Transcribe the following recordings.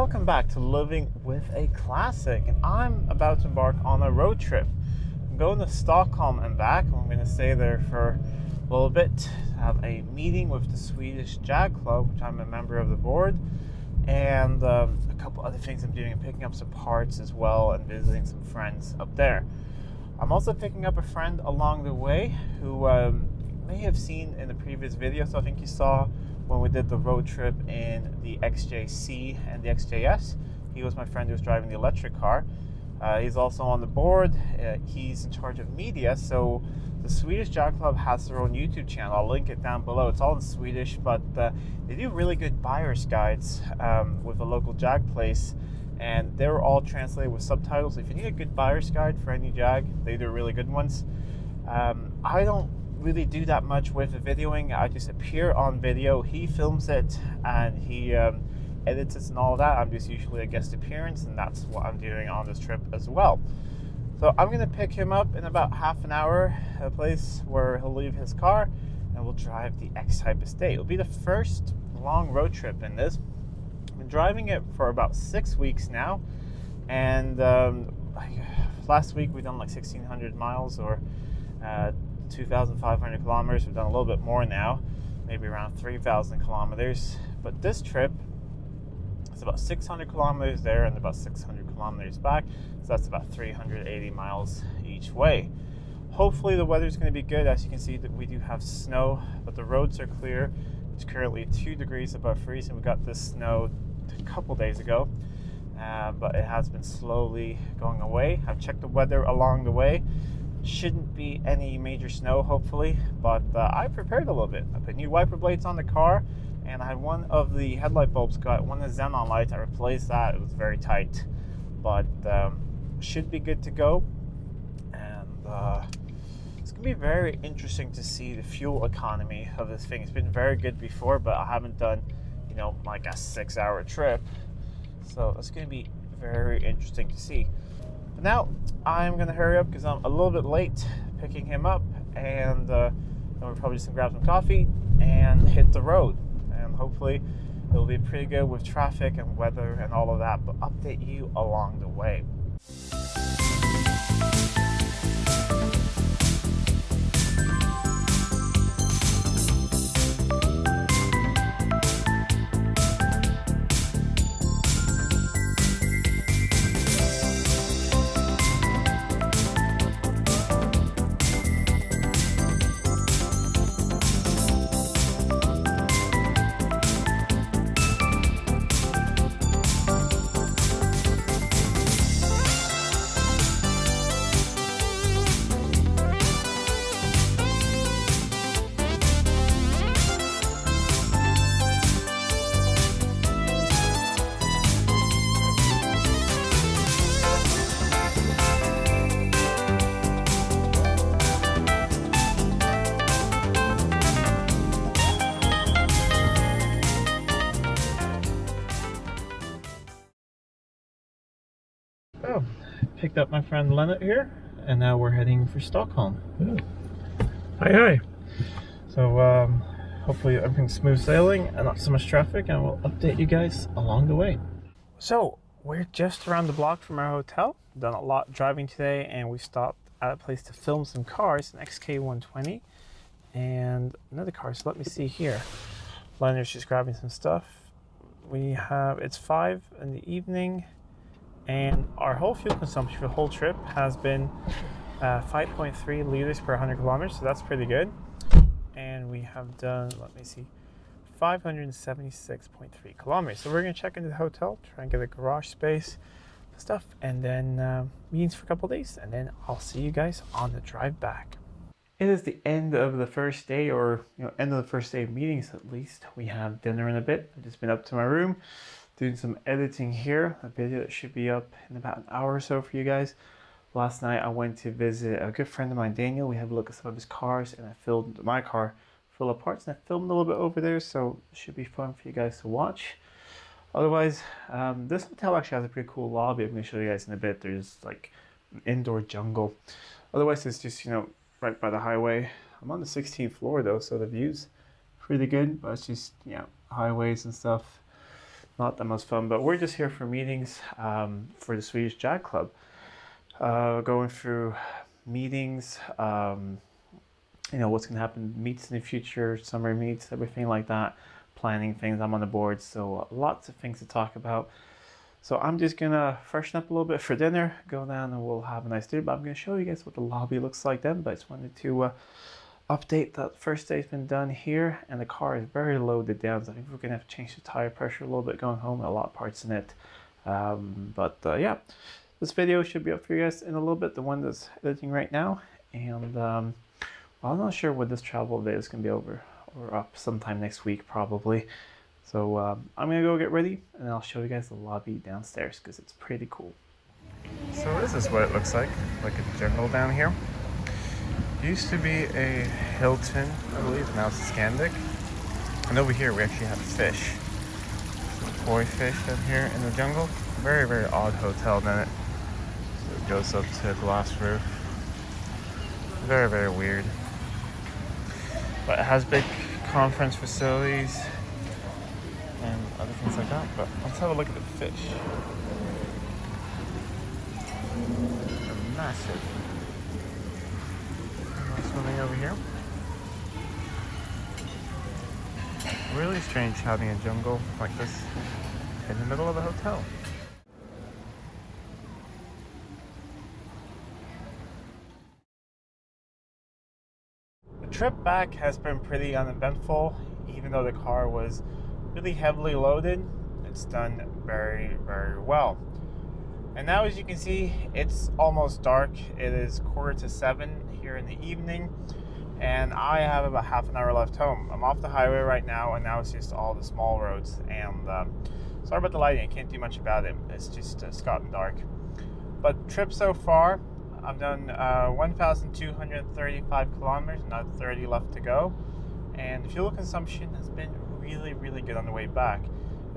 welcome back to Living with a Classic, and I'm about to embark on a road trip. I'm going to Stockholm and back. I'm going to stay there for a little bit to have a meeting with the Swedish Jag Club, which I'm a member of the board, and a couple other things I'm doing. I'm picking up some parts as well and visiting some friends up there. I'm also picking up a friend along the way who you may have seen in the previous video. So I think you saw when we did the road trip in the XJC and the XJS. He was my friend who was driving the electric car. He's also on the board. He's in charge of media. So the Swedish Jag Club has their own YouTube channel. I'll link it down below. It's all in Swedish, but they do really good buyer's guides with a local Jag place, and they're all translated with subtitles. If you need a good buyer's guide for any Jag, they do really good ones. I don't really do that much with the videoing. I just appear on video. He films it and he edits it and all that. I'm just usually a guest appearance, and that's what I'm doing on this trip as well. So I'm gonna pick him up in about half an hour at a place where he'll leave his car, and we'll drive the X-type estate. It'll be the first long road trip in this. I've been driving it for about 6 weeks now, and last week we done like 1,600 miles or 2,500 kilometers. We've done a little bit more now, maybe around 3,000 kilometers. But this trip, it's about 600 kilometers there and about 600 kilometers back. So that's about 380 miles each way. Hopefully the weather's going to be good. As you can see, that we do have snow, but the roads are clear. It's currently 2 degrees above freezing. We got this snow a couple days ago, but it has been slowly going away. I've checked the weather along the way. Shouldn't be any major snow, hopefully, but I prepared a little bit. I put new wiper blades on the car, and I had one of the headlight bulbs got, one of the xenon lights. I replaced that. It was very tight, but should be good to go. And it's gonna be very interesting to see the fuel economy of this thing. It's been very good before, but I haven't done, you know, like a 6-hour trip, so it's gonna be very interesting to see. But now I'm gonna hurry up because I'm a little bit late picking him up, and then we'll probably just grab some coffee and hit the road, and hopefully it'll be pretty good with traffic and weather and all of that, but update you along the way. So, picked up my friend Leonard here, and now we're heading for Stockholm. Hi. So hopefully everything's smooth sailing and not so much traffic, and we'll update you guys along the way. So we're just around the block from our hotel. Done a lot driving today, and we stopped at a place to film some cars, an XK120 and another car. So let me see here. Leonard's just grabbing some stuff. It's 5 in the evening, and our whole fuel consumption for the whole trip has been 5.3 liters per 100 kilometers, so that's pretty good. And we have done, let me see, 576.3 kilometers. So we're going to check into the hotel, try and get a garage space, stuff, and then meetings for a couple days, and then I'll see you guys on the drive back. It is the end of the first day, or end of the first day of meetings at least. We have dinner in a bit. I've just been up to my room doing some editing here, a video that should be up in about an hour or so for you guys. Last night I went to visit a good friend of mine, Daniel. We had a look at some of his cars, and I filmed my car full of parts, and I filmed a little bit over there, so it should be fun for you guys to watch. Otherwise, this hotel actually has a pretty cool lobby. I'm going to show you guys in a bit. There's like an indoor jungle. Otherwise, it's just, right by the highway. I'm on the 16th floor though, so the view's pretty good, but it's just, highways and stuff. not the most fun, but we're just here for meetings for the Swedish Jag Club. Going through meetings, what's going to happen, meets in the future, summer meets, everything like that, planning things. I'm on the board, so lots of things to talk about. So I'm just going to freshen up a little bit for dinner, go down and we'll have a nice dinner, but I'm going to show you guys what the lobby looks like then. But I just wanted to update that first day's been done here, and the car is very loaded down, so I think we're going to have to change the tire pressure a little bit going home, a lot of parts in it. Yeah, this video should be up for you guys in a little bit, the one that's editing right now. And well, I'm not sure when this travel day is going to be over or up, sometime next week probably. So I'm going to go get ready and I'll show you guys the lobby downstairs because it's pretty cool. So this is what it looks like a jungle down here. It used to be a Hilton, I believe, now it's a Scandic. And over here we actually have fish. Some koi fish down here in the jungle. Very, very odd hotel, doesn't it? So it goes up to a glass roof. Very, very weird. But it has big conference facilities and other things like that. But let's have a look at the fish. They're massive. Swimming over here. Really strange having a jungle like this in the middle of a hotel. The trip back has been pretty uneventful, even though the car was really heavily loaded. It's done very, very well. And now, as you can see, it's almost dark. It is 6:45 here in the evening, and I have about half an hour left home. I'm off the highway right now, and now it's just all the small roads. And sorry about the lighting, I can't do much about it. It's just it's gotten dark. But trip so far, I've done 1,235 kilometers, another 30 left to go. And fuel consumption has been really, really good on the way back.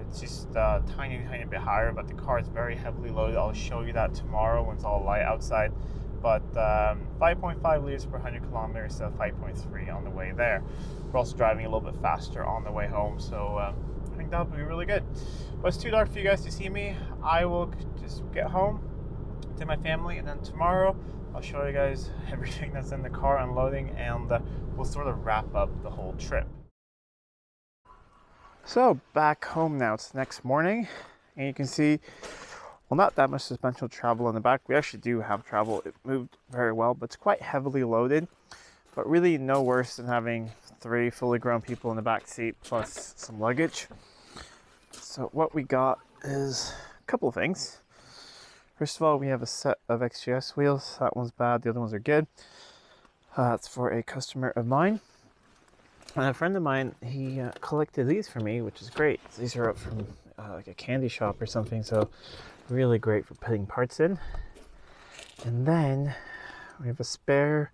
It's just a tiny bit higher, but the car is very heavily loaded. I'll show you that tomorrow when it's all light outside. But 5.5 liters per 100 kilometers, so 5.3 on the way there. We're also driving a little bit faster on the way home, so I think that'll be really good. But it's too dark for you guys to see me. I will just get home to my family, and then tomorrow I'll show you guys everything that's in the car unloading, and we'll sort of wrap up the whole trip. So back home now, it's the next morning, and you can see, well, not that much suspension travel in the back. We actually do have travel. It moved very well, but it's quite heavily loaded, but really no worse than having 3 fully grown people in the back seat plus some luggage. So what we got is a couple of things. First of all, we have a set of XJS wheels. That one's bad, the other ones are good. It's for a customer of mine. And a friend of mine, he collected these for me, which is great. These are up from like a candy shop or something, so really great for putting parts in. And then we have a spare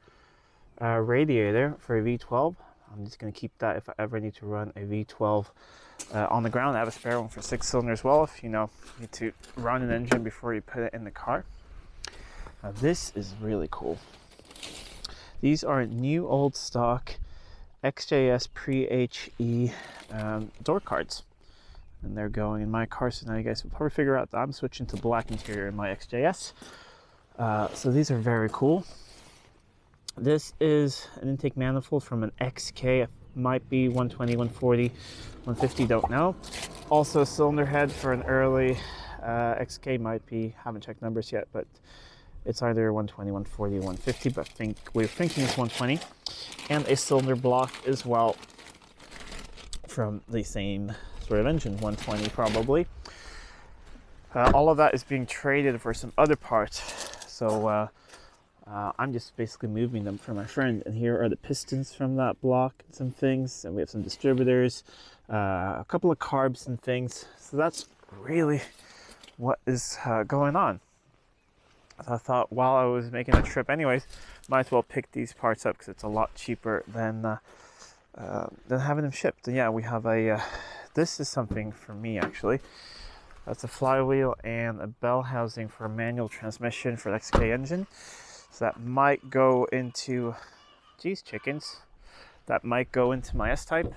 radiator for a V12. I'm just going to keep that if I ever need to run a V12 on the ground. I have a spare one for 6-cylinder as well, if you need to run an engine before you put it in the car. Now this is really cool. These are new old stock XJS pre-HE door cards, and they're going in my car. So now you guys will probably figure out that I'm switching to black interior in my XJS. So these are very cool. This is an intake manifold from an XK. It might be 120, 140, 150, don't know. Also a cylinder head for an early XK, might be, haven't checked numbers yet, but it's either 120, 140, 150, but we're thinking it's 120. And a cylinder block as well from the same sort of engine, 120 probably. All of that is being traded for some other parts. So I'm just basically moving them for my friend. And here are the pistons from that block and some things. And we have some distributors, a couple of carbs and things. So that's really what is going on. So I thought while I was making the trip anyways, might as well pick these parts up because it's a lot cheaper than having them shipped. And yeah, we have a, this is something for me actually. That's a flywheel and a bell housing for a manual transmission for the XK engine. So that might go into, geez chickens, that might go into my S-type.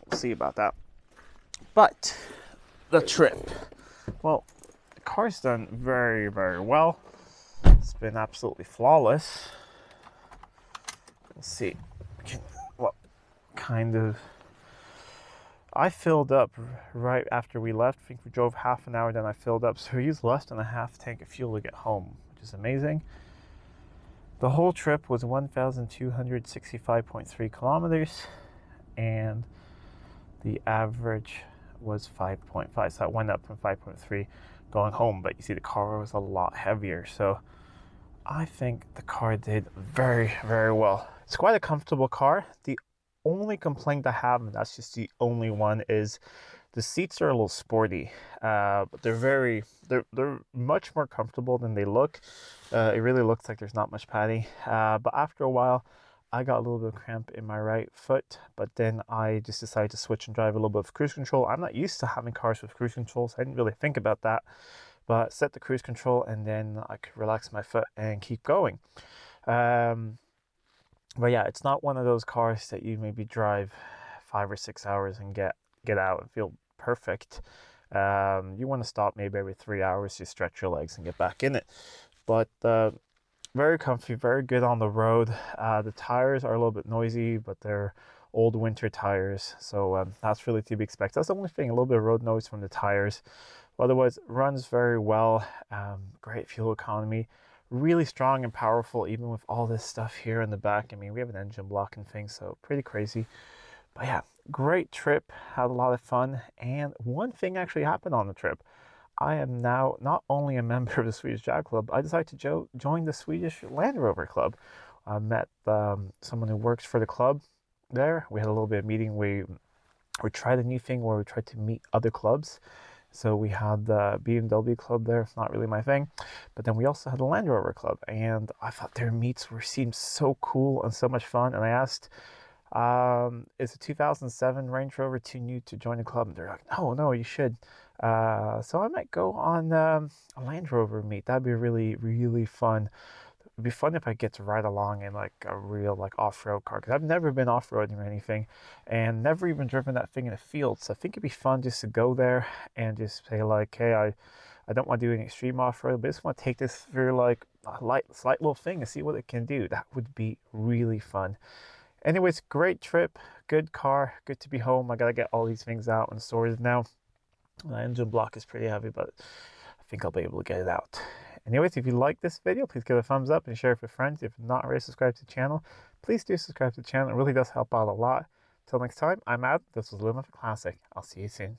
We'll see about that. But the trip. Well, the car's done very, very well. It's been absolutely flawless. Let's see. Well, kind of. I filled up right after we left. I think we drove half an hour, then I filled up. So we used less than a half tank of fuel to get home, which is amazing. The whole trip was 1,265.3 kilometers, and the average was 5.5. So it went up from 5.3 going home, but you see the car was a lot heavier. So I think the car did very, very well. It's quite a comfortable car. The only complaint I have, and that's just the only one, is the seats are a little sporty, but they're much more comfortable than they look. It really looks like there's not much padding, but after a while I got a little bit of cramp in my right foot, but then I just decided to switch and drive a little bit of cruise control. I'm not used to having cars with cruise control, so I didn't really think about that, but set the cruise control and then I could relax my foot and keep going. But yeah, it's not one of those cars that you maybe drive 5 or 6 hours and get out and feel perfect. You want to stop maybe every 3 hours to stretch your legs and get back in it. But very comfy, very good on the road. The tires are a little bit noisy, but they're old winter tires, so that's really to be expected. That's the only thing, a little bit of road noise from the tires. Otherwise, it runs very well. Great fuel economy. Really strong and powerful, even with all this stuff here in the back. I mean, we have an engine block and things, so pretty crazy. But yeah, great trip. Had a lot of fun. And one thing actually happened on the trip. I am now not only a member of the Swedish Jag Club, I decided to join the Swedish Land Rover Club. I met someone who works for the club there. We had a little bit of meeting. We tried a new thing where we tried to meet other clubs. So we had the BMW club there. It's not really my thing. But then we also had the Land Rover club. And I thought their meets seemed so cool and so much fun. And I asked, is a 2007 Range Rover too new to join the club? And they're like, no, you should. So I might go on a Land Rover meet. That'd be really, really fun. It'd be fun if I get to ride along in like a real like off-road car, because I've never been off-roading or anything and never even driven that thing in a field. So I think it'd be fun just to go there and just say like, hey, I don't want to do any extreme off-road, but I just want to take this through like a slight little thing and see what it can do. That would be really fun. Anyways, great trip, good car, good to be home. I gotta get all these things out and sorted now. The engine block is pretty heavy, but I think I'll be able to get it out. Anyways, if you like this video, please give it a thumbs up and share it with friends. If you're not already subscribed to the channel, please do subscribe to the channel. It really does help out a lot. Till next time, I'm Adam. This was Living with a Classic. I'll see you soon.